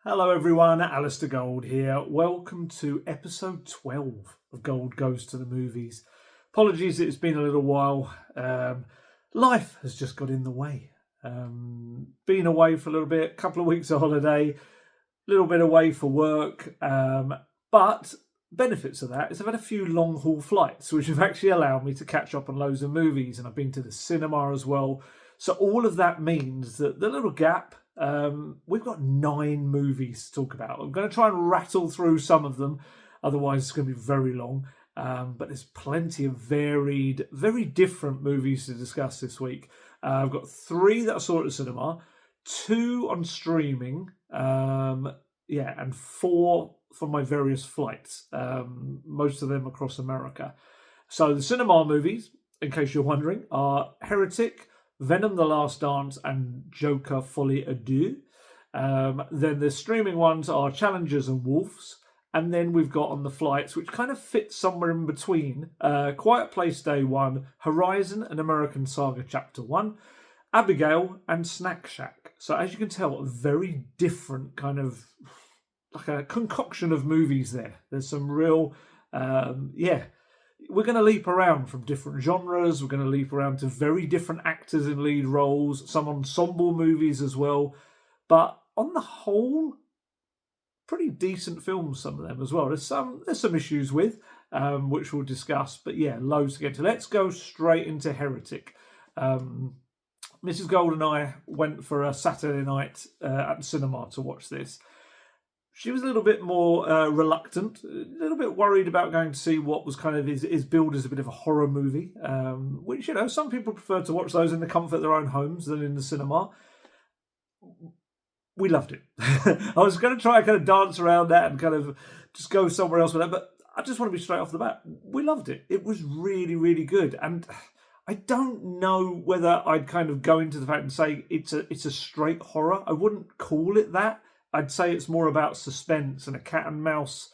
Hello everyone, Alistair Gold here. Welcome to episode 12 of Gold Goes to the Movies. Apologies, it's been a little while. Life has just got in the way. Been away for a little bit, couple of weeks of holiday, a little bit away for work. But benefits of that is I've had a few long haul flights, which have actually allowed me to catch up on loads of movies. And I've been to the cinema as well. So all of that means that the little gap, we've got 9 movies to talk about. I'm going to try and rattle through some of them, otherwise it's going to be very long. But there's plenty of varied, very different movies to discuss this week. I've got 3 that I saw at the cinema, 2 on streaming, and 4 for my various flights, most of them across America. So the cinema movies, in case you're wondering, are Heretic, Venom: The Last Dance, and Joker: Folie, Deux. Then the streaming ones are Challengers and Wolves. And then we've got on the flights, which kind of fits somewhere in between, Quiet Place Day 1, Horizon, An American Saga Chapter 1, Abigail, and Snack Shack. So as you can tell, a very different kind of, like a concoction of movies there. There's some real, we're going to leap around from different genres. We're going to leap around to very different actors in lead roles, some ensemble movies as well. But on the whole, pretty decent films, some of them as well. There's some issues with, which we'll discuss. But yeah, loads to get to. Let's go straight into Heretic. Mrs. Gold and I went for a Saturday night at the cinema to watch this. She was a little bit more reluctant, a little bit worried about going to see what was kind of is billed as a bit of a horror movie, which, some people prefer to watch those in the comfort of their own homes than in the cinema. We loved it. I was going to try and kind of dance around that and kind of just go somewhere else with that, but I just want to be straight off the bat. We loved it. It was really, really good. And I don't know whether I'd kind of go into the fact and say it's a straight horror. I wouldn't call it that. I'd say it's more about suspense and a cat and mouse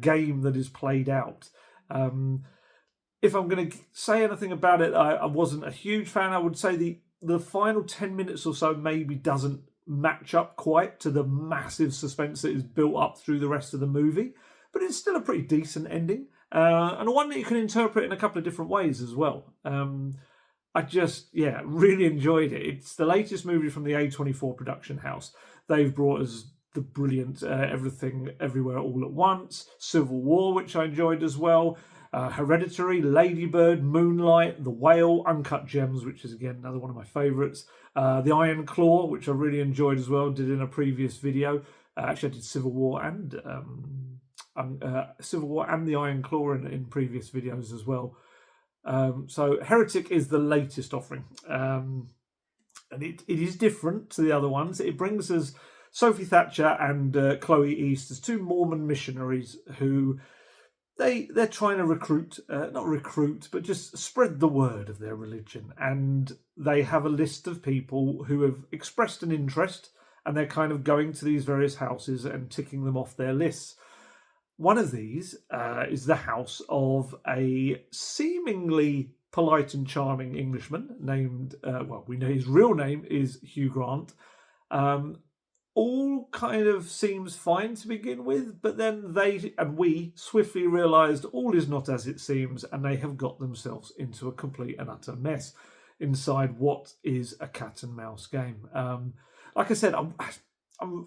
game that is played out. If I'm going to say anything about it, I wasn't a huge fan. I would say the final 10 minutes or so maybe doesn't match up quite to the massive suspense that is built up through the rest of the movie. But it's still a pretty decent ending. And one that you can interpret in a couple of different ways as well. I just, really enjoyed it. It's the latest movie from the A24 production house. They've brought us the brilliant Everything Everywhere All at Once, Civil War, which I enjoyed as well, Hereditary, Ladybird, Moonlight, The Whale, Uncut Gems, which is, again, another one of my favourites, The Iron Claw, which I really enjoyed as well, did in a previous video. Actually, I did Civil War and The Iron Claw in previous videos as well. So Heretic is the latest offering. And it is different to the other ones. It brings us Sophie Thatcher and Chloe East as 2 Mormon missionaries who they're trying to not recruit, but just spread the word of their religion. And they have a list of people who have expressed an interest, and they're kind of going to these various houses and ticking them off their lists. One of these is the house of a seemingly polite and charming Englishman named, we know his real name is Hugh Grant. All kind of seems fine to begin with, but then they and we swiftly realised all is not as it seems, and they have got themselves into a complete and utter mess inside what is a cat and mouse game. Like I said, I'm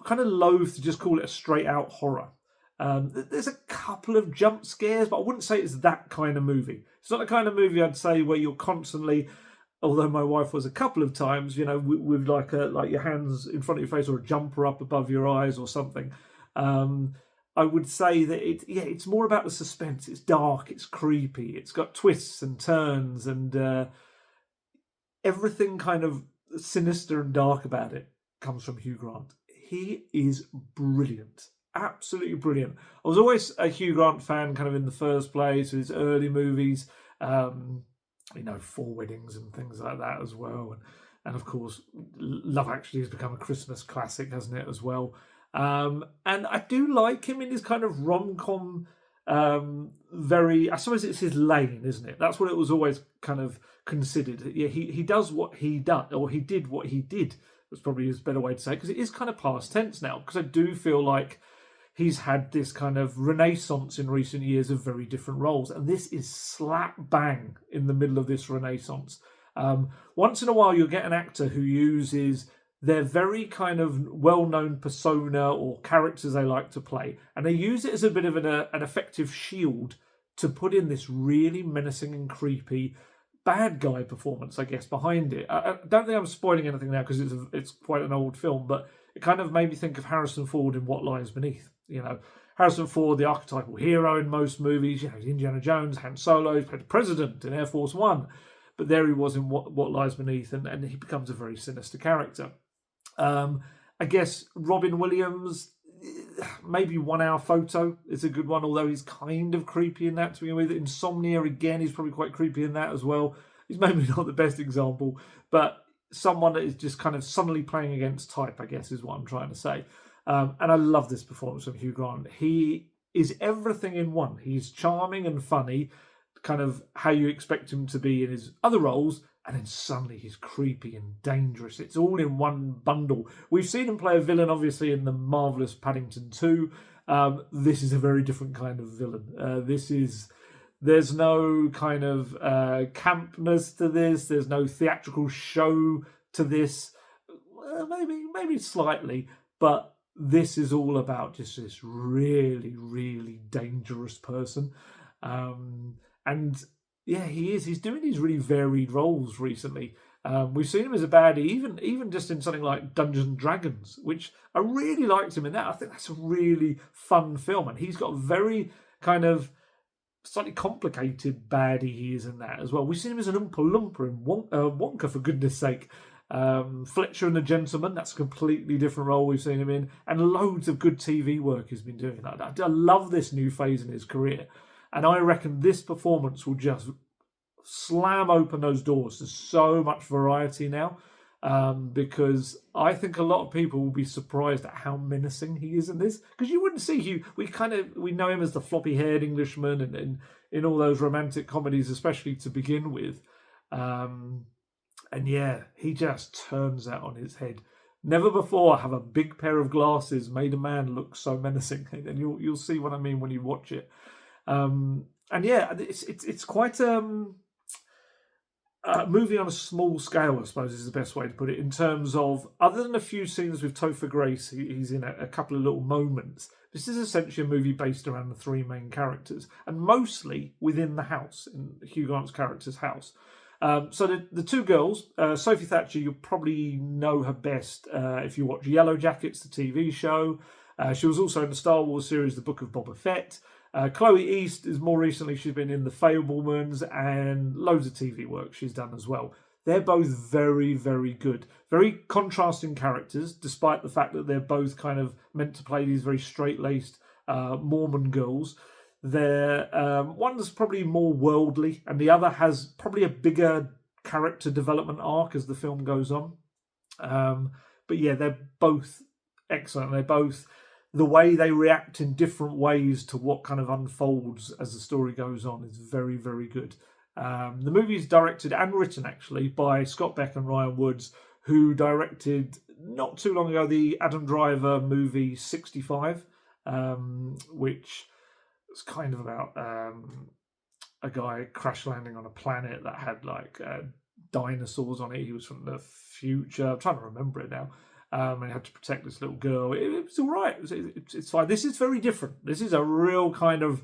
kind of loath to just call it a straight out horror. There's a couple of jump scares, but I wouldn't say it's that kind of movie. It's not the kind of movie I'd say where you're constantly, although my wife was a couple of times, with like your hands in front of your face or a jumper up above your eyes or something. I would say that it's more about the suspense. It's dark, it's creepy, it's got twists and turns, and everything kind of sinister and dark about it comes from Hugh Grant. He is brilliant. Absolutely brilliant. I was always a Hugh Grant fan kind of in the first place, with his early movies, Four Weddings and things like that as well. And of course, Love Actually has become a Christmas classic, hasn't it, as well? And I do like him in his kind of rom-com, I suppose it's his lane, isn't it? That's what it was always kind of considered. Yeah, he does what he does, or he did what he did That's probably a better way to say it, because it is kind of past tense now, because I do feel like he's had this kind of renaissance in recent years of very different roles, and this is slap bang in the middle of this renaissance. Once in a while, you'll get an actor who uses their very kind of well-known persona or characters they like to play, and they use it as a bit of an effective shield to put in this really menacing and creepy bad guy performance, I guess, behind it. I don't think I'm spoiling anything now because it's quite an old film, but it kind of made me think of Harrison Ford in What Lies Beneath. You know, Harrison Ford, the archetypal hero in most movies. You know, Indiana Jones, Han Solo, he played the president in Air Force One, but there he was in What Lies Beneath, and he becomes a very sinister character. I guess Robin Williams, maybe 1 Hour Photo is a good one, although he's kind of creepy in that to begin with. Insomnia, again, he's probably quite creepy in that as well. He's maybe not the best example, but someone that is just kind of suddenly playing against type, I guess, is what I'm trying to say. And I love this performance from Hugh Grant. He is everything in one. He's charming and funny, kind of how you expect him to be in his other roles, and then suddenly he's creepy and dangerous. It's all in one bundle. We've seen him play a villain, obviously, in the marvellous Paddington 2. This is a very different kind of villain. There's no kind of campness to this. There's no theatrical show to this. Maybe slightly, but this is all about just this really, really dangerous person. And yeah, he is. He's doing these really varied roles recently. We've seen him as a baddie, even just in something like Dungeons and Dragons, which I really liked him in that. I think that's a really fun film, and he's got a very kind of slightly complicated baddie he is in that as well. We've seen him as an Oompa Loompa in Wonka, for goodness sake. Fletcher and the Gentleman, that's a completely different role we've seen him in, and loads of good TV work he's been doing. I love this new phase in his career. And I reckon this performance will just slam open those doors to so much variety now, because I think a lot of people will be surprised at how menacing he is in this. Because you wouldn't see Hugh. We know him as the floppy-haired Englishman, and in all those romantic comedies, especially to begin with. And yeah, he just turns that on his head. Never before have a big pair of glasses made a man look so menacing, and you'll see what I mean when you watch it. And yeah, it's quite movie on a small scale, I suppose, is the best way to put it. In terms of, other than a few scenes with Topher Grace, he's in a couple of little moments. This is essentially a movie based around the three main characters, and mostly within the house, in Hugh Grant's character's house. So the two girls, Sophie Thatcher, you'll probably know her best if you watch Yellow Jackets, the TV show. She was also in the Star Wars series, The Book of Boba Fett. Chloe East is more recently, she's been in The Fabelmans and loads of TV work she's done as well. They're both very, very good. Very contrasting characters, despite the fact that they're both kind of meant to play these very straight-laced Mormon girls. One's probably more worldly, and the other has probably a bigger character development arc as the film goes on. But yeah, they're both excellent. They're both, the way they react in different ways to what kind of unfolds as the story goes on is very, very good. The movie is directed and written, actually, by Scott Beck and Ryan Woods, who directed, not too long ago, the Adam Driver movie 65, which was kind of about a guy crash landing on a planet that had dinosaurs on it. He was from the future. I'm trying to remember it now. And he had to protect this little girl. It was all right. It's fine. This is very different. This is a real kind of,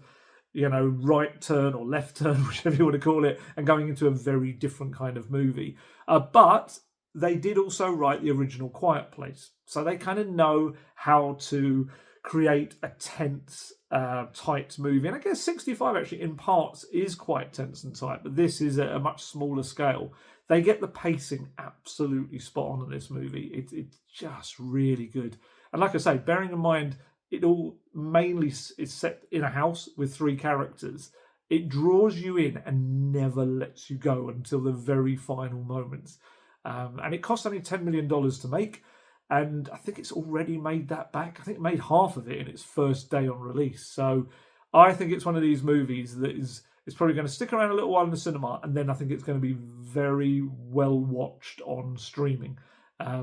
right turn or left turn, whichever you want to call it, and going into a very different kind of movie. But they did also write the original Quiet Place. So they kind of know how to create a tense, tight movie. And I guess 65 actually in parts is quite tense and tight, but this is at a much smaller scale. They get the pacing absolutely spot on in this movie. It's just really good. And like I say, bearing in mind, it all mainly is set in a house with three characters. It draws you in and never lets you go until the very final moments. And it cost only $10 million to make. And I think it's already made that back. I think it made half of it in its first day on release. So I think it's one of these movies that is probably going to stick around a little while in the cinema, and then I think it's going to be very well watched on streaming.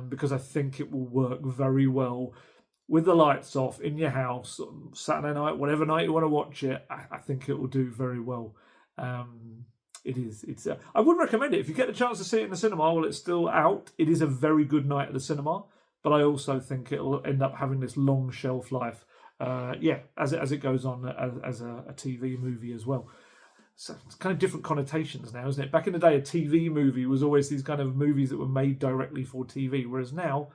because I think it will work very well with the lights off in your house, Saturday night, whatever night you want to watch it. I think it will do very well. It is. It's. I would recommend it if you get the chance to see it in the cinema while it's still out. It is a very good night at the cinema, but I also think it'll end up having this long shelf life. As it goes on as a TV movie as well. So it's kind of different connotations now, isn't it? Back in the day, a TV movie was always these kind of movies that were made directly for TV, whereas now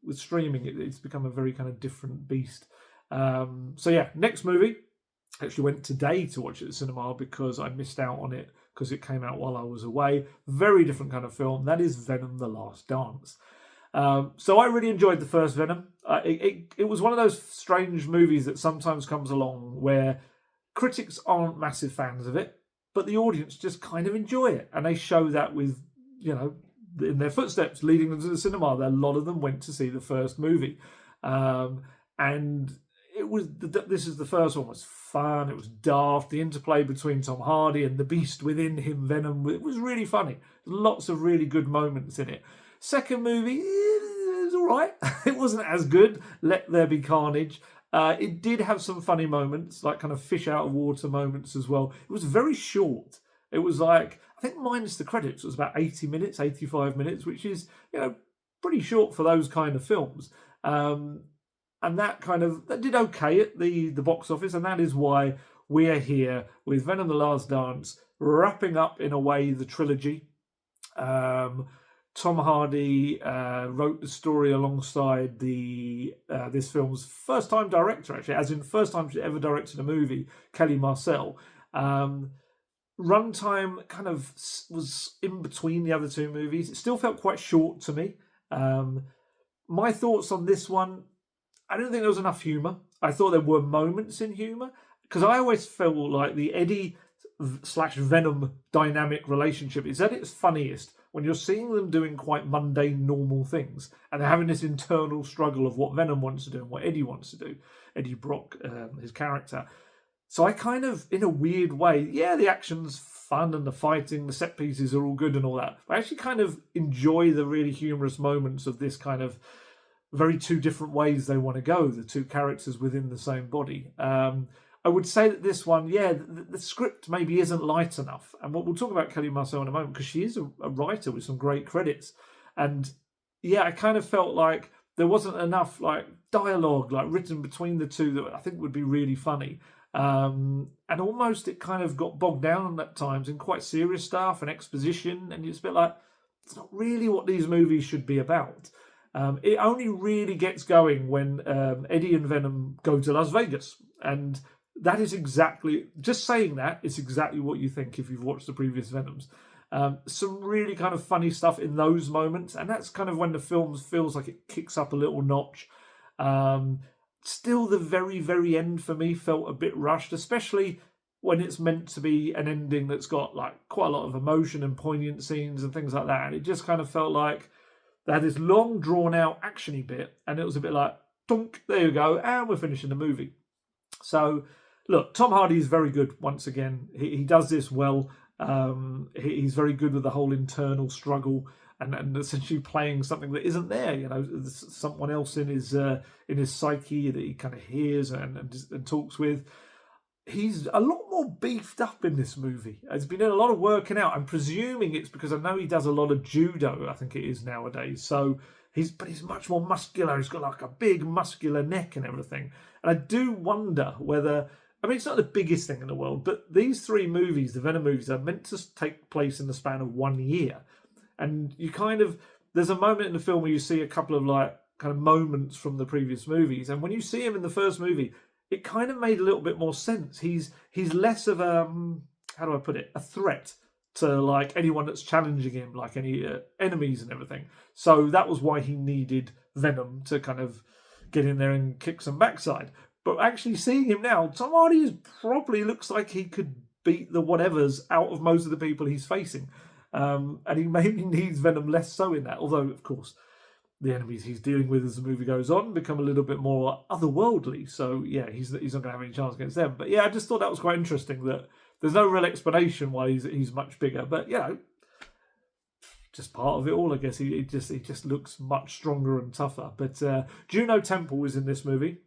with streaming, it's become a very kind of different beast. Next movie. I actually went today to watch it at the cinema because I missed out on it because it came out while I was away. Very different kind of film. That is Venom: The Last Dance. So I really enjoyed the first Venom. It was one of those strange movies that sometimes comes along where critics aren't massive fans of it, but the audience just kind of enjoy it. And they show that with, in their footsteps leading them to the cinema. A lot of them went to see the first movie. And it was this is the first one, was fun. It was daft. The interplay between Tom Hardy and the beast within him, Venom, it was really funny. Lots of really good moments in it. Second movie, it was all right. It wasn't as good. Let There Be Carnage. It did have some funny moments, like kind of fish out of water moments as well. It was very short. It was like, I think minus the credits, it was about 80 minutes, 85 minutes, which is, pretty short for those kind of films. And that did okay at the box office, and that is why we are here with Venom: The Last Dance, wrapping up in a way the trilogy. Tom Hardy wrote the story alongside this film's first-time director, actually, as in first time she ever directed a movie, Kelly Marcel. Runtime kind of was in between the other two movies. It still felt quite short to me. My thoughts on this one, I don't think there was enough humour. I thought there were moments in humour, because I always feel like the Eddie/Venom dynamic relationship is at its funniest when you're seeing them doing quite mundane, normal things, and they're having this internal struggle of what Venom wants to do and what Eddie wants to do. Eddie Brock, his character. So I kind of, in a weird way, the action's fun and the fighting, the set pieces are all good and all that, but I actually kind of enjoy the really humorous moments of this kind of very two different ways they want to go, the two characters within the same body. I would say that this one, the script maybe isn't light enough. And we'll talk about Kelly Marcel in a moment, because she is a writer with some great credits. And I kind of felt like there wasn't enough dialogue written between the two that I think would be really funny. And almost it kind of got bogged down at times in quite serious stuff and exposition. And it's a bit like, it's not really what these movies should be about. It only really gets going when Eddie and Venom go to Las Vegas. And that is exactly, just saying that, it's exactly what you think if you've watched the previous Venoms. Some really kind of funny stuff in those moments. And that's kind of when the film feels like it kicks up a little notch. Still, the very, very end for me felt a bit rushed, especially when it's meant to be an ending that's got quite a lot of emotion and poignant scenes and things like that. And it just kind of felt like they had this long, drawn-out, actiony bit, and it was a bit like, dunk, there you go, and we're finishing the movie. So, look, Tom Hardy is very good once again. He does this well. He's very good with the whole internal struggle and essentially playing something that isn't there. There's someone else in his psyche that he kind of hears and talks with. He's a lot more beefed up in this movie. He's been doing a lot of working out. I'm presuming it's because I know he does a lot of judo, I think it is nowadays. So he's much more muscular. He's got a big muscular neck and everything. And I do wonder whether, it's not the biggest thing in the world, but these three movies, the Venom movies, are meant to take place in the span of 1 year. And you there's a moment in the film where you see a couple of kind of moments from the previous movies. And when you see him in the first movie, it kind of made a little bit more sense. He's less of a, how do I put it, a threat to anyone that's challenging him, any enemies and everything. So that was why he needed Venom to kind of get in there and kick some backside. But actually seeing him now, Tom Hardy probably looks like he could beat the whatevers out of most of the people he's facing. And he maybe needs Venom less so in that. Although, of course, the enemies he's dealing with as the movie goes on become a little bit more otherworldly. So, he's not going to have any chance against them. But, I just thought that was quite interesting that there's no real explanation why he's much bigger. But, just part of it all, I guess. He just looks much stronger and tougher. But Juno Temple was in this movie.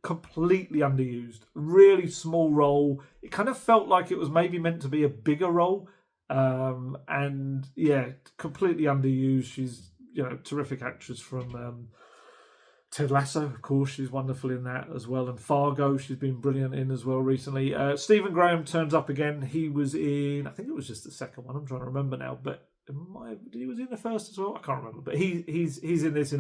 Completely underused. Really small role. It kind of felt like it was maybe meant to be a bigger role. And yeah, completely underused. She's, terrific actress from Ted Lasso, of course. She's wonderful in that as well. And Fargo, she's been brilliant in as well recently. Stephen Graham turns up again. He was in, I think it was just the second one. I'm trying to remember now, but he was in the first as well. I can't remember, but he's in this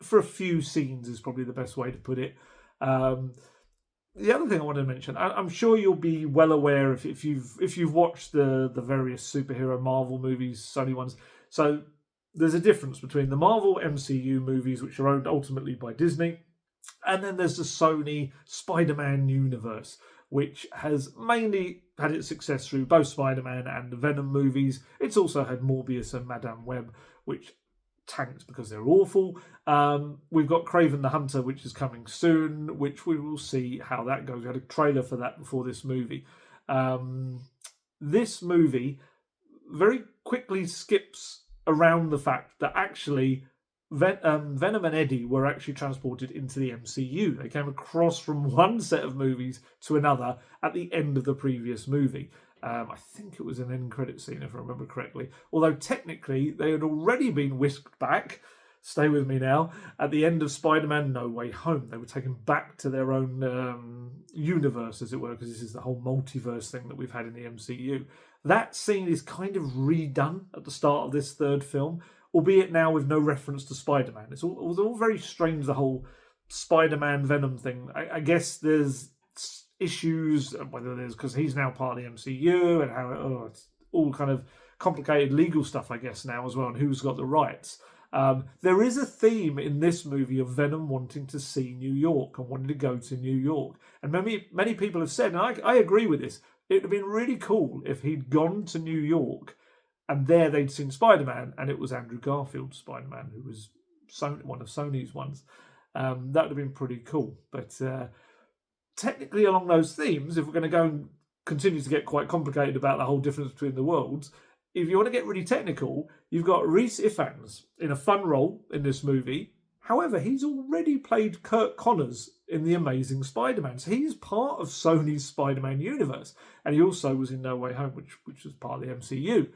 for a few scenes is probably the best way to put it. The other thing I wanted to mention, I'm sure you'll be well aware if you've watched the various superhero Marvel movies, Sony ones. So there's a difference between the Marvel MCU movies, which are owned ultimately by Disney, and then there's the Sony Spider-Man universe, which has mainly had its success through both Spider-Man and the Venom movies. It's also had Morbius and Madame Web, which tanked because they're awful. We've got Kraven the Hunter, which is coming soon, which we will see how that goes. We had a trailer for that before this movie. This movie very quickly skips around the fact that actually Venom and Eddie were actually transported into the MCU. They came across from one set of movies to another at the end of the previous movie. I think it was an end credit scene, if I remember correctly. Although technically they had already been whisked back, stay with me now, at the end of Spider-Man No Way Home. They were taken back to their own universe, as it were, because this is the whole multiverse thing that we've had in the MCU. That scene is kind of redone at the start of this third film, albeit now with no reference to Spider-Man. It was all very strange, the whole Spider-Man Venom thing. I guess there's issues, whether there's because he's now part of the MCU and how it's all kind of complicated legal stuff, I guess, now as well, and who's got the rights. There is a theme in this movie of Venom wanting to see New York and wanting to go to New York. And many people have said, and I agree with this, it would have been really cool if he'd gone to New York and there they'd seen Spider-Man and it was Andrew Garfield's Spider-Man, who was one of Sony's ones. That would have been pretty cool. But technically along those themes, if we're going to go and continue to get quite complicated about the whole difference between the worlds, if you want to get really technical, you've got Rhys Ifans in a fun role in this movie. However, he's already played Kurt Connors in The Amazing Spider-Man. So he's part of Sony's Spider-Man universe. And he also was in No Way Home, which was part of the MCU.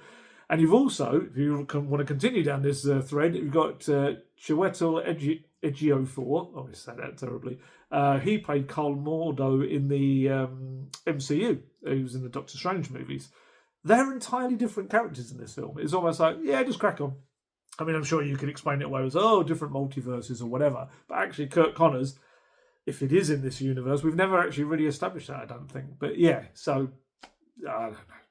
And you've also, if you want to continue down this thread, you've got Chiwetel Ejiofor. I said that terribly. He played Carl Mordo in the MCU. He was in the Doctor Strange movies. They're entirely different characters in this film. It's almost like, yeah, just crack on. I mean, I'm sure you could explain it away as, different multiverses or whatever. But actually, Kurt Connors, if it is in this universe, we've never actually really established that, I don't think. But yeah, so,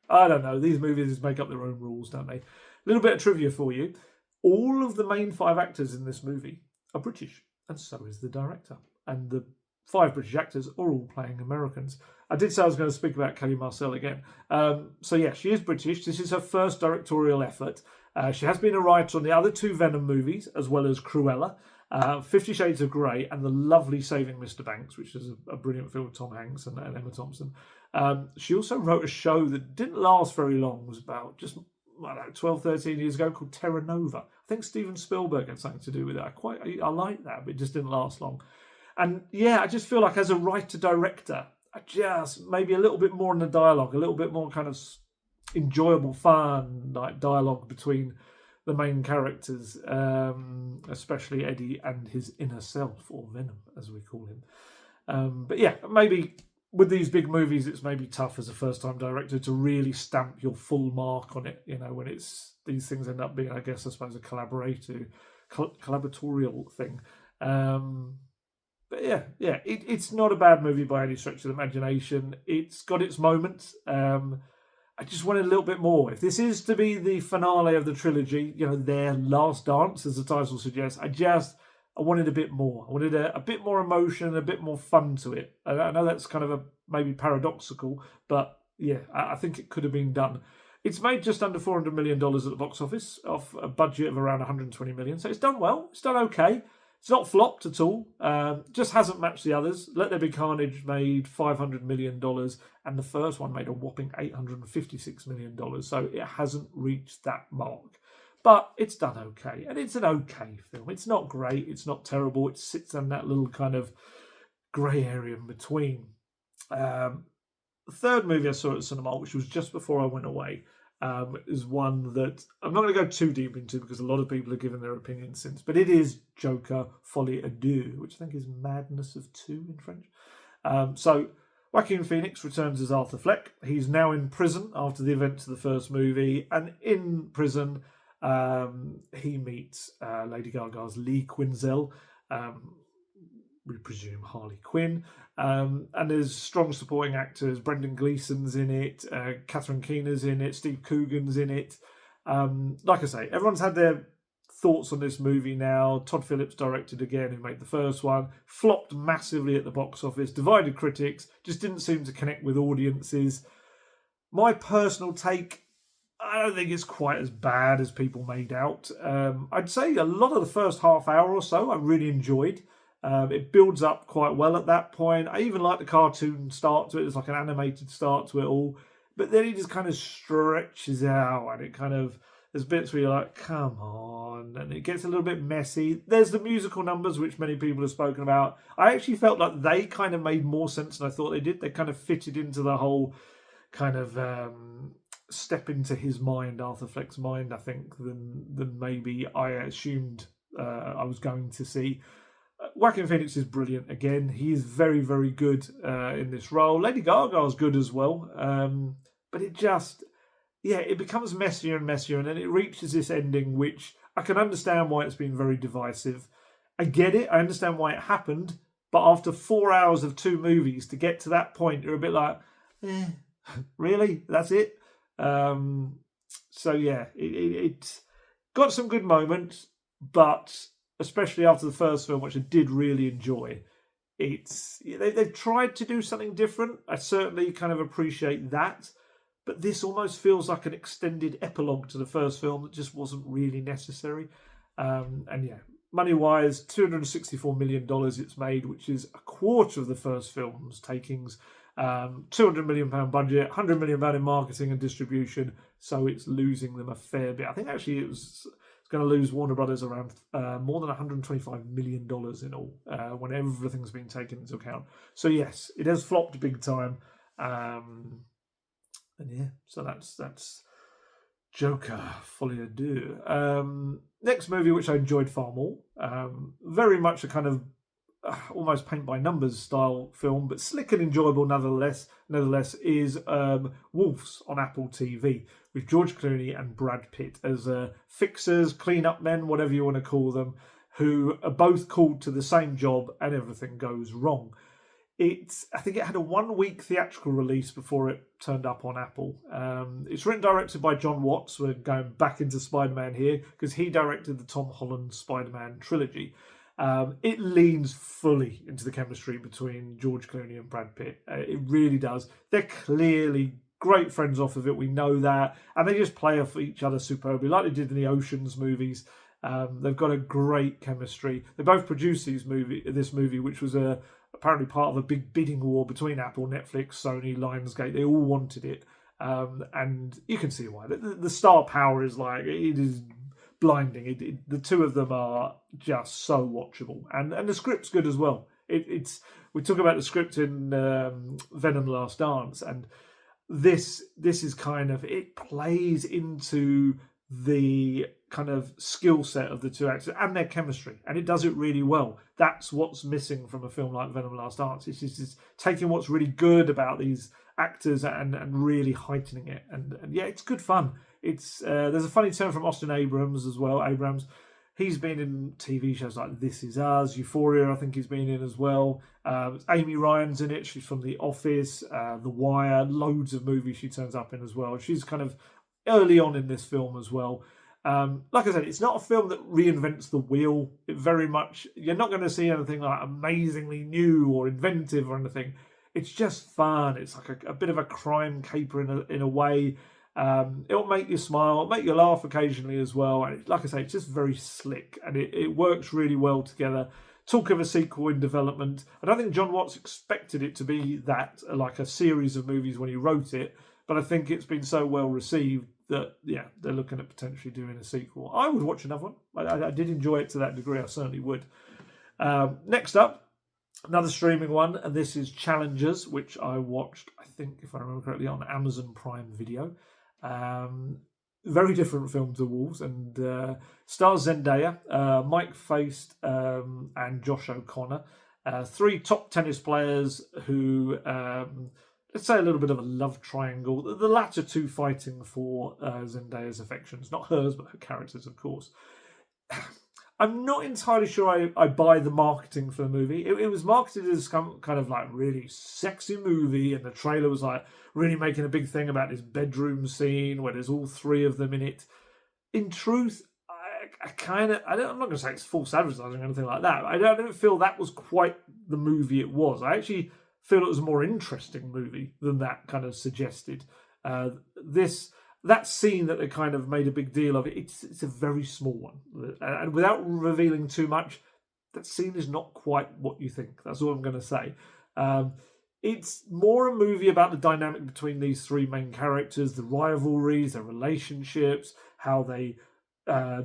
I don't know. These movies make up their own rules, don't they? A little bit of trivia for you. All of the main 5 actors in this movie are British, and so is the director. And the 5 British actors are all playing Americans. I did say I was going to speak about Kelly Marcel again. So yeah, she is British. This is her first directorial effort. She has been a writer on the other 2 Venom movies, as well as Cruella, 50 Shades of Grey, and the lovely Saving Mr. Banks, which is a brilliant film with Tom Hanks and Emma Thompson. She also wrote a show that didn't last very long. It was about just 12, 13 years ago, called Terra Nova. I think Steven Spielberg had something to do with it. I like that, but it just didn't last long. And yeah, I just feel like as a writer-director, I just maybe a little bit more in the dialogue, a little bit more kind of enjoyable, fun like dialogue between the main characters, especially Eddie and his inner self, or Venom, as we call him. But yeah, maybe with these big movies, it's maybe tough as a first-time director to really stamp your full mark on it. When these things end up being, I suppose, a collaboratorial thing. But yeah, it's not a bad movie by any stretch of the imagination. It's got its moments. I just wanted a little bit more. If this is to be the finale of the trilogy, their last dance, as the title suggests, I wanted a bit more. I wanted a bit more emotion, a bit more fun to it. I know that's kind of maybe paradoxical, but yeah, I think it could have been done. It's made just under $400 million at the box office, off a budget of around $120 million. So it's done well. It's done okay. It's not flopped at all. Just hasn't matched the others. Let There Be Carnage made $500 million, and the first one made a whopping $856 million. So it hasn't reached that mark. But it's done okay. And it's an okay film. It's not great. It's not terrible. It sits in that little kind of grey area in between. The third movie I saw at the cinema, which was just before I went away, is one that I'm not going to go too deep into because a lot of people have given their opinions since, but it is Joker Folie Deux, which I think is Madness of Two in French. So Joaquin Phoenix returns as Arthur Fleck. He's now in prison after the events of the first movie, and in prison he meets Lady Gaga's Lee Quinzel, we presume Harley Quinn, and there's strong supporting actors. Brendan Gleeson's in it, Catherine Keener's in it, Steve Coogan's in it. Like I say, everyone's had their thoughts on this movie now. Todd Phillips directed again, who made the first one, flopped massively at the box office, divided critics, just didn't seem to connect with audiences. My personal take, I don't think it's quite as bad as people made out. I'd say a lot of the first half hour or so I really enjoyed. It builds up quite well at that point. I even like the cartoon start to it. It's like an animated start to it all. But then it just kind of stretches out, and it kind of, there's bits where you're like, come on. And it gets a little bit messy. There's the musical numbers, which many people have spoken about. I actually felt like they kind of made more sense than I thought they did. They kind of fitted into the whole kind of step into his mind, Arthur Fleck's mind, I think, than maybe I assumed I was going to see. Joaquin Phoenix is brilliant again. He is very, very good in this role. Lady Gaga is good as well. But it just, it becomes messier and messier. And then it reaches this ending, which I can understand why it's been very divisive. I get it. I understand why it happened. But after 4 hours of two movies, to get to that point, you're a bit like, really? That's it? It got some good moments, but especially after the first film, which I did really enjoy, they've tried to do something different. I certainly kind of appreciate that, but this almost feels like an extended epilogue to the first film that just wasn't really necessary. Money-wise, $264 million it's made, which is a quarter of the first film's takings. £200 million budget, £100 million in marketing and distribution, so it's losing them a fair bit. I think actually it's going to lose Warner Brothers around more than $125 million in all when everything's been taken into account. So yes, it has flopped big time. So that's Joker Folie Deux. Next movie, which I enjoyed far more, very much a kind of almost paint by numbers style film, but slick and enjoyable nevertheless, is Wolves on Apple TV with George Clooney and Brad Pitt as fixers, clean-up men, whatever you want to call them, who are both called to the same job and everything goes wrong. I think it had a 1 week theatrical release before it turned up on Apple. It's written and directed by John Watts. We're going back into Spider-Man here because he directed the Tom Holland Spider-Man trilogy. It leans fully into the chemistry between George Clooney and Brad Pitt. It really does. They're clearly great friends off of it. We know that. And they just play off each other superbly, like they did in the Oceans movies. They've got a great chemistry. They both produced this movie, which was apparently part of a big bidding war between Apple, Netflix, Sony, Lionsgate. They all wanted it. And you can see why. The star power is like, it is blinding. The two of them are just so watchable, and the script's good as well. We talk about the script in Venom: Last Dance, and this is kind of, it plays into the kind of skill set of the two actors and their chemistry, and it does it really well. That's what's missing from a film like Venom: Last Dance. It's just taking what's really good about these actors and really heightening it, and it's good fun. It's there's a funny turn from Austin Abrams as well. He's been in TV shows like This Is Us, Euphoria, I think he's been in as well. Amy Ryan's in it. She's from The Office, The Wire, loads of movies she turns up in as well. She's kind of early on in this film as well. Like I said, it's not a film that reinvents the wheel. It very much, you're not going to see anything like amazingly new or inventive or anything. It's just fun. It's like a bit of a crime caper in a way. It'll make you smile, make you laugh occasionally as well. And like I say, it's just very slick and it works really well together. Talk of a sequel in development. I don't think John Watts expected it to be that, like a series of movies when he wrote it, but I think it's been so well received that, yeah, they're looking at potentially doing a sequel. I would watch another one. I did enjoy it to that degree. I certainly would. Next up, another streaming one, and this is Challengers, which I watched, I think, if I remember correctly, on Amazon Prime Video. Very different film to Wolves, and stars Zendaya, Mike Faist, and Josh O'Connor. Three top tennis players who, let's say, a little bit of a love triangle. The latter two fighting for Zendaya's affections. Not hers, but her characters, of course. I'm not entirely sure I buy the marketing for the movie. It was marketed as kind of like really sexy movie, and the trailer was like really making a big thing about this bedroom scene where there's all three of them in it. In truth, I'm not going to say it's false advertising or anything like that. I don't feel that was quite the movie it was. I actually feel it was a more interesting movie than that kind of suggested. That scene that they kind of made a big deal of, it's a very small one. And without revealing too much, that scene is not quite what you think. That's all I'm going to say. It's more a movie about the dynamic between these three main characters, the rivalries, their relationships, how they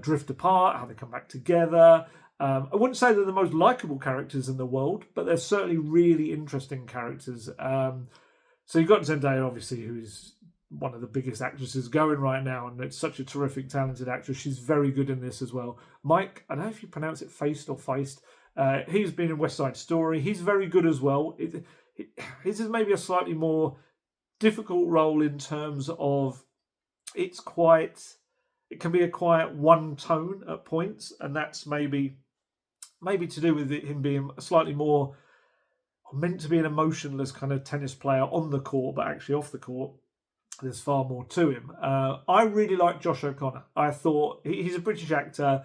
drift apart, how they come back together. I wouldn't say they're the most likable characters in the world, but they're certainly really interesting characters. So you've got Zendaya, obviously, who's one of the biggest actresses going right now, and it's such a terrific, talented actress. She's very good in this as well. Mike, I don't know if you pronounce it Feist or Feist. He's been in West Side Story. He's very good as well. His is maybe a slightly more difficult role in terms of it can be a quiet one tone at points, and that's maybe to do with him being slightly more meant to be an emotionless kind of tennis player on the court, but actually off the court, there's far more to him. I really like Josh O'Connor. I thought he's a British actor,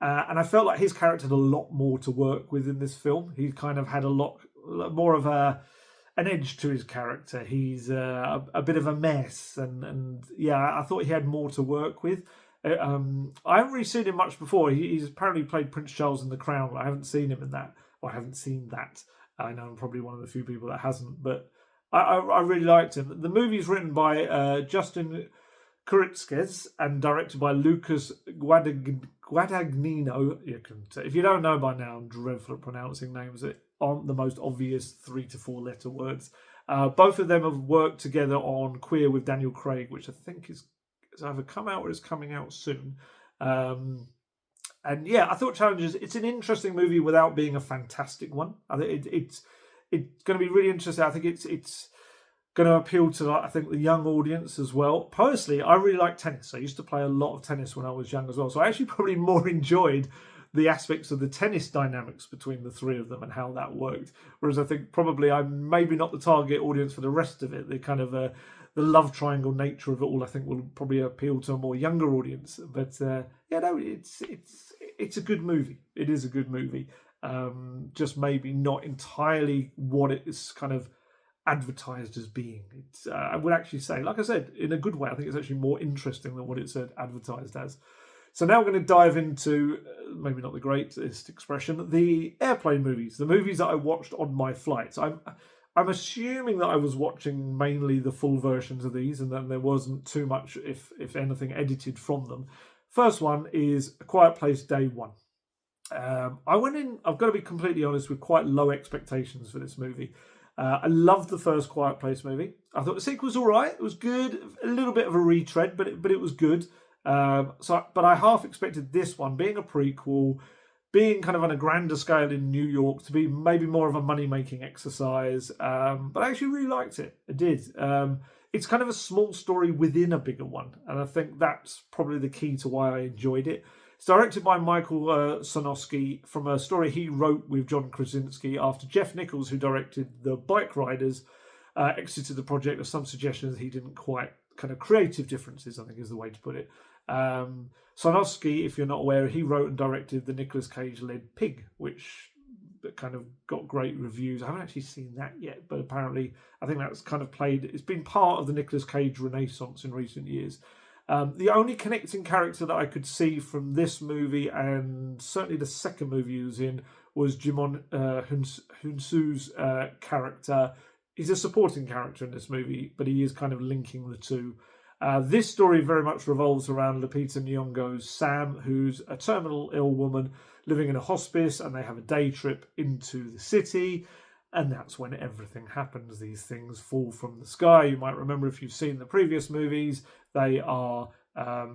and I felt like his character had a lot more to work with in this film. He kind of had a lot more of an edge to his character. He's a bit of a mess, and yeah, I thought he had more to work with. I haven't really seen him much before. He's apparently played Prince Charles in The Crown, but I haven't seen him in that. Or I haven't seen that. I know I'm probably one of the few people that hasn't, but I really liked him. The movie's written by Justin Kuritzkes and directed by Lucas Guadagnino. If you don't know by now, I'm dreadful at pronouncing names that aren't the most obvious 3 to 4 letter words. Both of them have worked together on Queer with Daniel Craig, which I think is either come out or is coming out soon. And yeah, I thought Challengers, it's an interesting movie without being a fantastic one. I think it's going to be really interesting. I think it's going to appeal to, I think, the young audience as well. Personally, I really like tennis. I used to play a lot of tennis when I was young as well. So I actually probably more enjoyed the aspects of the tennis dynamics between the three of them and how that worked. Whereas I think probably I'm maybe not the target audience for the rest of it. The kind of the love triangle nature of it all, I think, will probably appeal to a more younger audience. But yeah, no, it's a good movie. It is a good movie. Just maybe not entirely what it is kind of advertised as being. It's I would actually say, like I said, in a good way, I think it's actually more interesting than what it's advertised as. So now we're going to dive into, maybe not the greatest expression, the airplane movies, the movies that I watched on my flights. I'm assuming that I was watching mainly the full versions of these, and then there wasn't too much, if anything, edited from them. First one is A Quiet Place Day 1. I went in, I've got to be completely honest, with quite low expectations for this movie. I loved the first Quiet Place movie. I thought the sequel was all right. It was good. A little bit of a retread, but it was good. But I half expected this one, being a prequel, being kind of on a grander scale in New York, to be maybe more of a money-making exercise. But I actually really liked it. I did. It's kind of a small story within a bigger one. And I think that's probably the key to why I enjoyed it. It's directed by Michael Sonosky from a story he wrote with John Krasinski after Jeff Nichols, who directed The Bike Riders, exited the project. There's some suggestions he didn't quite, kind of creative differences, I think is the way to put it. Sonosky, if you're not aware, he wrote and directed the Nicolas Cage-led Pig, which that kind of got great reviews. I haven't actually seen that yet, but apparently I think that's kind of it's been part of the Nicolas Cage renaissance in recent years. The only connecting character that I could see from this movie, and certainly the second movie he was in, was Jimon Hunsu's character. He's a supporting character in this movie, but he is kind of linking the two. This story very much revolves around Lupita Nyong'o's Sam, who's a terminal ill woman living in a hospice, and they have a day trip into the city, and that's when everything happens. These things fall from the sky. You might remember, if you've seen the previous movies, they are, I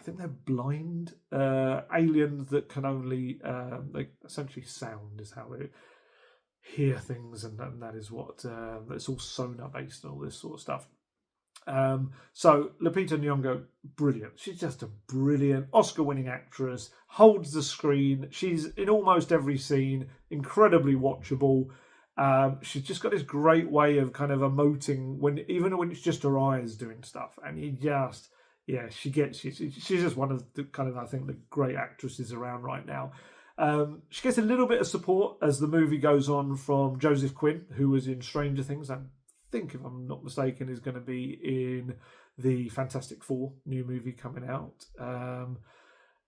think they're blind aliens that can only, essentially sound is how they hear things, and that is what, it's all sonar based and all this sort of stuff. So Lupita Nyong'o, brilliant. She's just a brilliant Oscar-winning actress, holds the screen. She's in almost every scene, incredibly watchable. She's just got this great way of kind of emoting even when it's just her eyes doing stuff, and she's just one of the kind of, I think, the great actresses around right now. She gets a little bit of support as the movie goes on from Joseph Quinn, who was in Stranger Things. I think, if I'm not mistaken, is going to be in the Fantastic Four new movie coming out.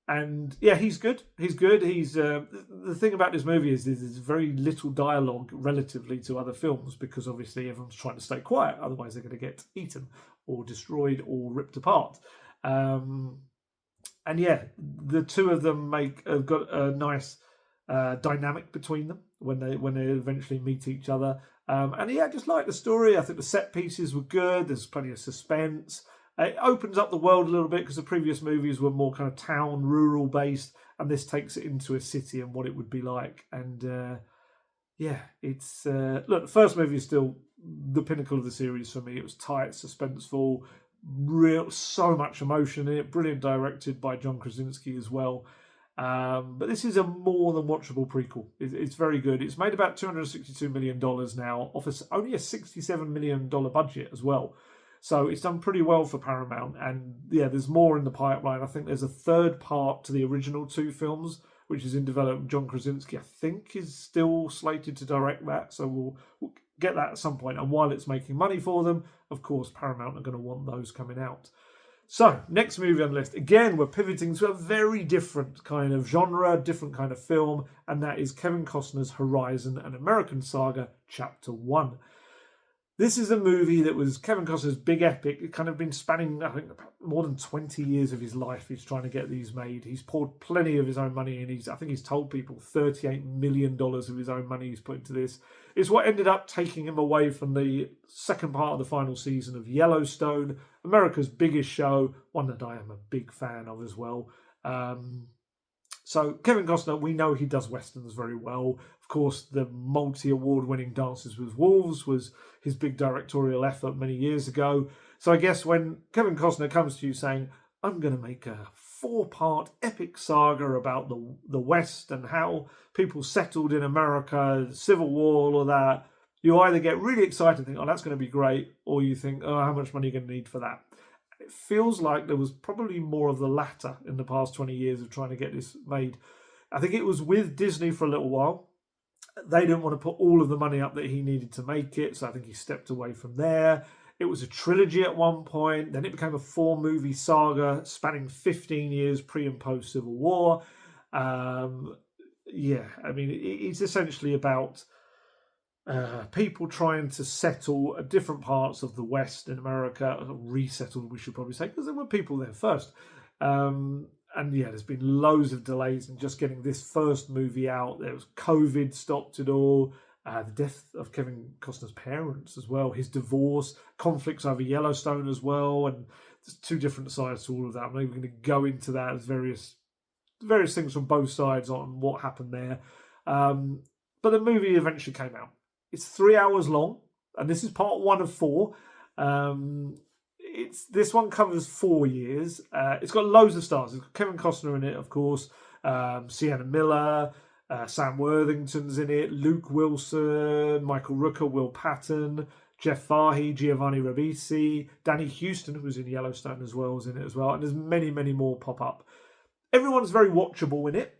And yeah, he's good. He's the thing about this movie is there's very little dialogue relatively to other films, because obviously everyone's trying to stay quiet, otherwise they're going to get eaten or destroyed or ripped apart. And yeah, the two of them have got a nice dynamic between them when they eventually meet each other. And yeah, I just like the story. I think the set pieces were good. There's plenty of suspense. It opens up the world a little bit, because the previous movies were more kind of town, rural based, and this takes it into a city and what it would be like. And it's look, the first movie is still the pinnacle of the series for me. It was tight, suspenseful, so much emotion in it. Brilliant directed by John Krasinski as well. But this is a more than watchable prequel. It's very good. It's made about $262 million now, off only a $67 million budget as well. So it's done pretty well for Paramount. And yeah, there's more in the pipeline. I think there's a third part to the original two films, which is in development. John Krasinski, I think, is still slated to direct that. So we'll get that at some point. And while it's making money for them, of course, Paramount are going to want those coming out. So, next movie on the list. Again, we're pivoting to a very different kind of genre, different kind of film, and that is Kevin Costner's Horizon, an American Saga, Chapter 1. This is a movie that was Kevin Costner's big epic. It kind of been spanning, I think, about more than 20 years of his life. He's trying to get these made. He's poured plenty of his own money in. I think he's told people $38 million of his own money he's put into this. It's what ended up taking him away from the second part of the final season of Yellowstone, America's biggest show, one that I am a big fan of as well. So Kevin Costner, we know he does westerns very well. Of course, the multi-award-winning Dances with Wolves was his big directorial effort many years ago. So I guess when Kevin Costner comes to you saying, I'm going to make a 4-part epic saga about the West and how people settled in America, Civil War, all of that, you either get really excited and think, oh, that's going to be great, or you think, oh, how much money are you going to need for that? It feels like there was probably more of the latter in the past 20 years of trying to get this made. I think it was with Disney for a little while. They didn't want to put all of the money up that he needed to make it, so I think he stepped away from there. It was a trilogy at one point, then it became a 4-movie saga spanning 15 years pre and post Civil War. It's essentially about people trying to settle at different parts of the West in America, resettled, we should probably say, because there were people there first. There's been loads of delays in just getting this first movie out. There was COVID stopped it all. The death of Kevin Costner's parents as well. His divorce, conflicts over Yellowstone as well, and there's two different sides to all of that. I'm not even going to go into that as various things from both sides on what happened there. But the movie eventually came out. It's 3 hours long, and this is part 1 of 4. This one covers 4 years. It's got loads of stars. It's got Kevin Costner in it, of course. Sienna Miller, Sam Worthington's in it. Luke Wilson, Michael Rooker, Will Patton, Jeff Fahey, Giovanni Ribisi, Danny Houston, who was in Yellowstone as well, is in it as well. And there's many, many more pop up. Everyone's very watchable in it.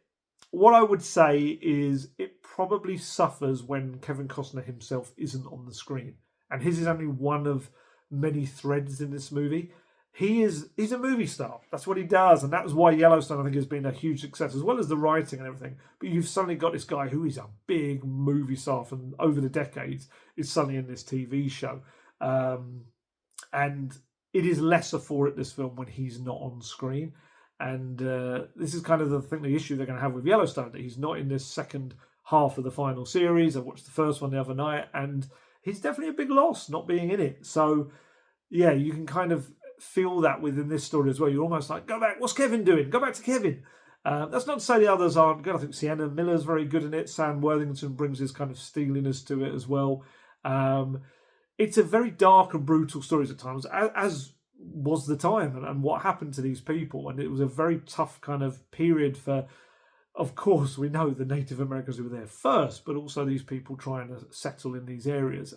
What I would say is it probably suffers when Kevin Costner himself isn't on the screen. And his is only one of many threads in this movie. He's a movie star. That's what he does. And that's why Yellowstone, I think, has been a huge success, as well as the writing and everything. But you've suddenly got this guy who is a big movie star from over the decades, is suddenly in this TV show. And it is lesser for it, this film, when he's not on screen. And this is kind of the issue they're going to have with Yellowstone, that he's not in this second half of the final series. I watched the first one the other night, and he's definitely a big loss not being in it. So, yeah, you can kind of feel that within this story as well. You're almost like, go back, what's Kevin doing? Go back to Kevin. That's not to say the others aren't good. I think Sienna Miller's very good in it. Sam Worthington brings his kind of steeliness to it as well. It's a very dark and brutal story at times, as was the time and what happened to these people. And it was a very tough kind of period for, of course, we know the Native Americans who were there first, but also these people trying to settle in these areas.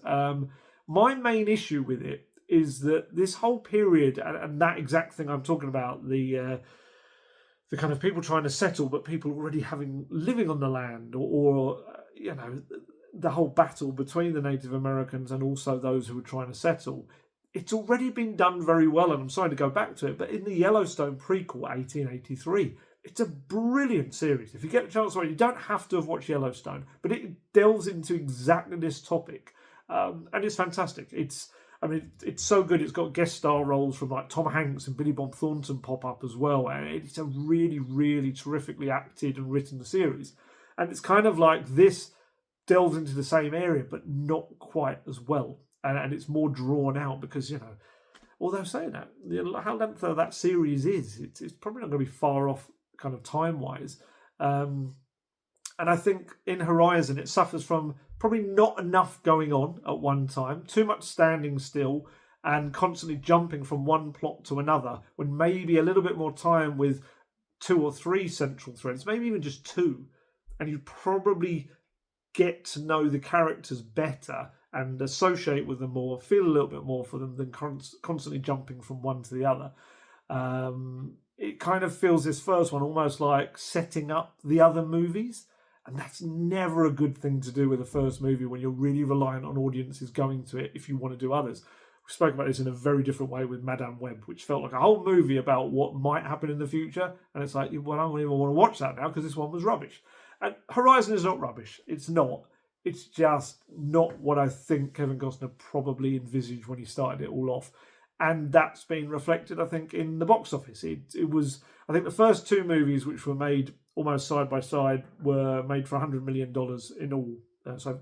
My main issue with it is that this whole period, and that exact thing I'm talking about, the kind of people trying to settle, but people already living on the land, or the whole battle between the Native Americans and also those who were trying to settle, it's already been done very well. And I'm sorry to go back to it, but in the Yellowstone prequel, 1883, it's a brilliant series. If you get a chance to watch it, you don't have to have watched Yellowstone, but it delves into exactly this topic. And it's fantastic. It's so good. It's got guest star roles from like Tom Hanks and Billy Bob Thornton pop up as well. And it's a really, really terrifically acted and written series. And it's kind of like this delves into the same area, but not quite as well. And it's more drawn out because, although saying that, how length of that series is, it's probably not going to be far off kind of time-wise. And I think in Horizon, it suffers from probably not enough going on at one time, too much standing still and constantly jumping from one plot to another, when maybe a little bit more time with 2 or 3 central threads, maybe even just 2, and you probably get to know the characters better and associate with them more, feel a little bit more for them than constantly jumping from one to the other. It kind of feels, this first one, almost like setting up the other movies. And that's never a good thing to do with a first movie when you're really reliant on audiences going to it if you want to do others. We spoke about this in a very different way with Madame Web, which felt like a whole movie about what might happen in the future. And it's like, well, I don't even want to watch that now because this one was rubbish. And Horizon is not rubbish. It's not. It's just not what I think Kevin Costner probably envisaged when he started it all off. And that's been reflected, I think, in the box office. It was, I think the first 2 movies, which were made almost side by side, were made for $100 million in all. So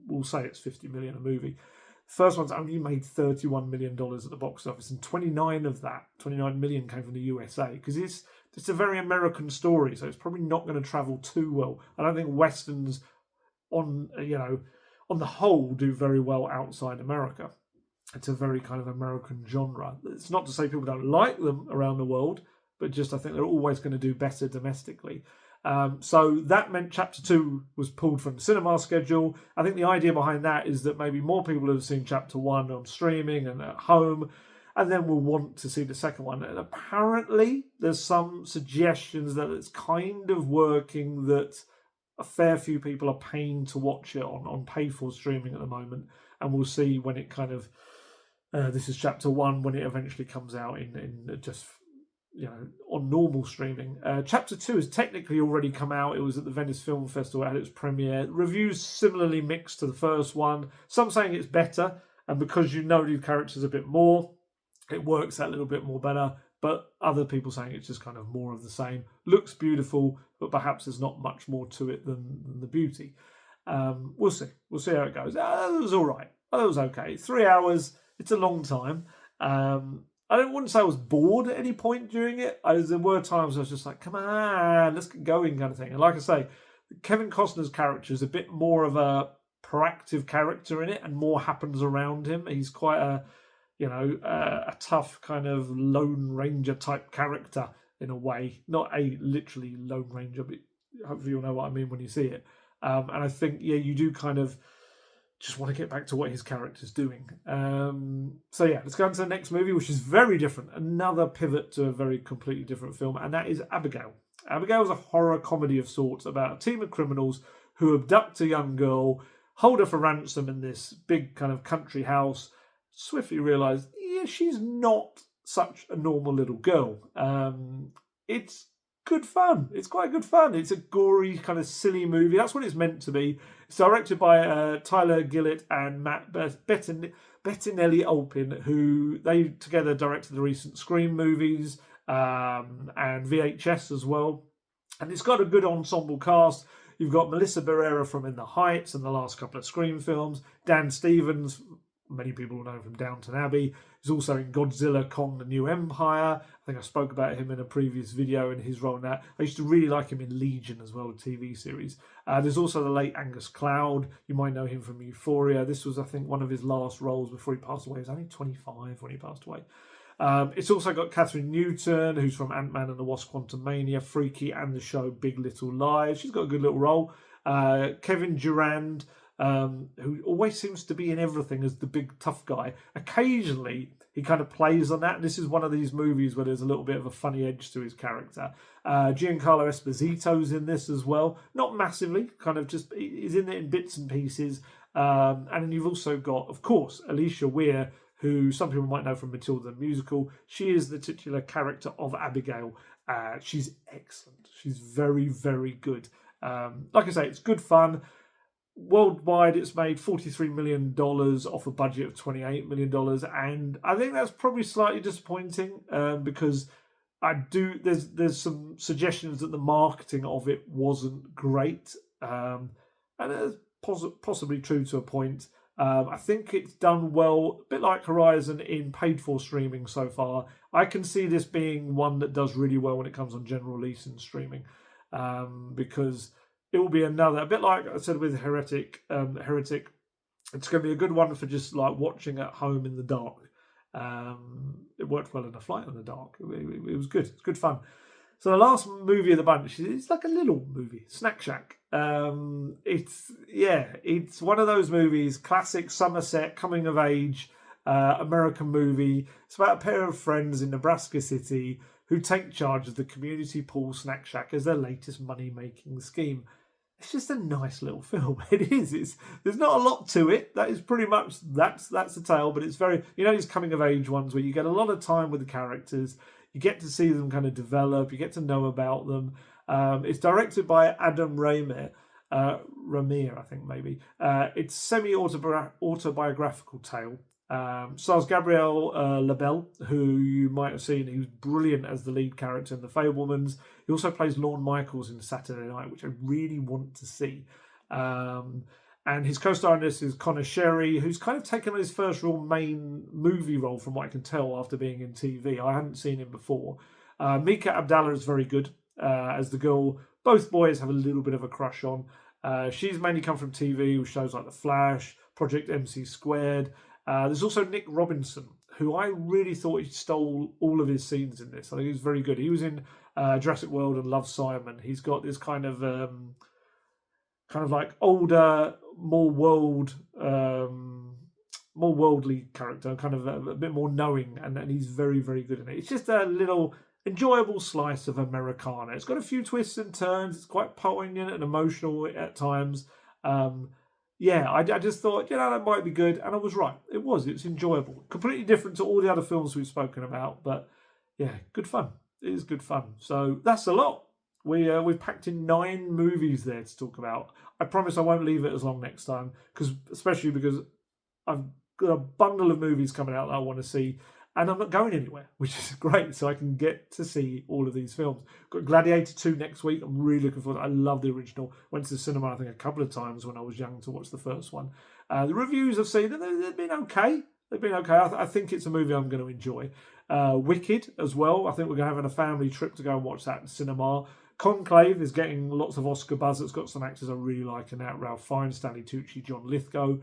we'll say it's $50 million a movie. The first one's only made $31 million at the box office, and 29 million came from the USA, because it's a very American story, so it's probably not going to travel too well. I don't think Westerns on the whole do very well outside America. It's a very kind of American genre. It's not to say people don't like them around the world, but just I think they're always going to do better domestically. So that meant Chapter 2 was pulled from the cinema schedule. I think the idea behind that is that maybe more people have seen Chapter 1 on streaming and at home, and then will want to see the second one. And apparently there's some suggestions that it's kind of working, that a fair few people are paying to watch it on pay-for streaming at the moment, and we'll see when it kind of... this is Chapter 1 when it eventually comes out in just, on normal streaming. Chapter 2 has technically already come out. It was at the Venice Film Festival at its premiere. Reviews similarly mixed to the first one. Some saying it's better, and because you know these characters a bit more, it works out a little bit more better. But other people saying it's just kind of more of the same. Looks beautiful, but perhaps there's not much more to it than the beauty. We'll see. We'll see how it goes. It was all right. It was okay. 3 hours. It's a long time. I wouldn't say I was bored at any point during it. There were times I was just like, come on, let's get going kind of thing. And like I say, Kevin Costner's character is a bit more of a proactive character in it, and more happens around him. He's quite a tough kind of Lone Ranger type character in a way. Not a literally Lone Ranger, but hopefully you'll know what I mean when you see it. And I think, you do kind of just want to get back to what his character's doing. So let's go on to the next movie, which is very different. Another pivot to a very completely different film, and that is Abigail. Abigail is a horror comedy of sorts about a team of criminals who abduct a young girl, hold her for ransom in this big kind of country house, swiftly realise, yeah, she's not such a normal little girl. It's good fun. It's quite good fun. It's a gory, kind of silly movie. That's what it's meant to be. It's directed by Tyler Gillett and Matt Bettinelli Olpin, who they together directed the recent Scream movies and VHS as well. And it's got a good ensemble cast. You've got Melissa Barrera from In the Heights and the last couple of Scream films. Dan Stevens, many people will know from Downton Abbey. He's also in Godzilla, Kong, The New Empire. I think I spoke about him in a previous video and his role in that. I used to really like him in Legion as well, the TV series. There's also the late Angus Cloud. You might know him from Euphoria. This was, I think, one of his last roles before he passed away. He was only 25 when he passed away. It's also got Catherine Newton, who's from Ant-Man and the Wasp: Quantumania, Freaky, and the show Big Little Lies. She's got a good little role. Kevin Durand, who always seems to be in everything as the big tough guy. Occasionally, he kind of plays on that. And this is one of these movies where there's a little bit of a funny edge to his character. Giancarlo Esposito's in this as well. Not massively, kind of just, he's in it in bits and pieces. And then you've also got, of course, Alicia Weir, who some people might know from Matilda the Musical. She is the titular character of Abigail. She's excellent. She's very, very good. Like I say, it's good fun. Worldwide, it's made $43 million off a budget of $28 million. And I think that's probably slightly disappointing because there's some suggestions that the marketing of it wasn't great. And it's possibly true to a point. I think it's done well, a bit like Horizon in paid-for streaming so far. I can see this being one that does really well when it comes on general release and streaming, because it will be another, a bit like I said with Heretic. It's going to be a good one for just like watching at home in the dark. It worked well in a flight in the dark. It was good. It's good fun. So the last movie of the bunch is like a little movie, Snack Shack. It's one of those movies, classic Somerset coming of age American movie. It's about a pair of friends in Nebraska City who take charge of the community pool Snack Shack as their latest money-making scheme. It's just a nice little film. It is. There's not a lot to it. That is pretty much that's the tale. But it's very, these coming of age ones where you get a lot of time with the characters. You get to see them kind of develop. You get to know about them. It's directed by Adam Ramir, I think maybe. It's semi-autobiographical tale. Stars Gabrielle Labelle, who you might have seen. He was brilliant as the lead character in The Fabelmans. He also plays Lorne Michaels in Saturday Night, which I really want to see. And his co-star in this is Connor Sherry, who's kind of taken on his first real main movie role, from what I can tell, after being in TV. I hadn't seen him before. Mika Abdallah is very good as the girl both boys have a little bit of a crush on. She's mainly come from TV with shows like The Flash, Project MC Squared. There's also Nick Robinson, who I really thought he stole all of his scenes in this. I think he was very good. He was in Jurassic World and Love, Simon. He's got this kind of like older, more worldly character, kind of a bit more knowing, and he's very, very good in it. It's just a little enjoyable slice of Americana. It's got a few twists and turns. It's quite poignant and emotional at times. I just thought, that might be good, and I was right. It was. It's enjoyable. Completely different to all the other films we've spoken about, but yeah, good fun. It is good fun. So that's a lot. We've packed in 9 movies there to talk about. I promise I won't leave it as long next time, especially because I've got a bundle of movies coming out that I want to see, and I'm not going anywhere, which is great, so I can get to see all of these films. Got Gladiator 2 next week. I'm really looking forward to it. I love the original. Went to the cinema, I think, a couple of times when I was young to watch the first one. The reviews I've seen, they've been okay. I think it's a movie I'm going to enjoy. Wicked as well. I think we're going to have a family trip to go and watch that in cinema. Conclave is getting lots of Oscar buzz. It's got some actors I really like in that. Ralph Fiennes, Stanley Tucci, John Lithgow.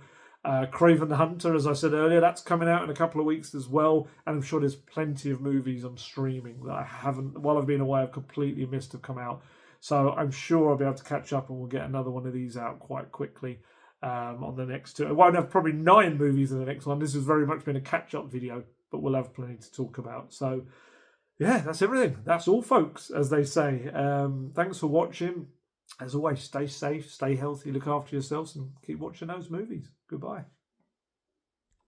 Craven the Hunter, as I said earlier, that's coming out in a couple of weeks as well. And I'm sure there's plenty of movies on streaming that I haven't, while I've been away, I've completely missed have come out. So I'm sure I'll be able to catch up and we'll get another one of these out quite quickly on the next 2. I won't have probably 9 movies in the next one. This has very much been a catch-up video, but we'll have plenty to talk about. So yeah, that's everything. That's all, folks, as they say. Thanks for watching. As always, stay safe, stay healthy, look after yourselves, and keep watching those movies. Goodbye.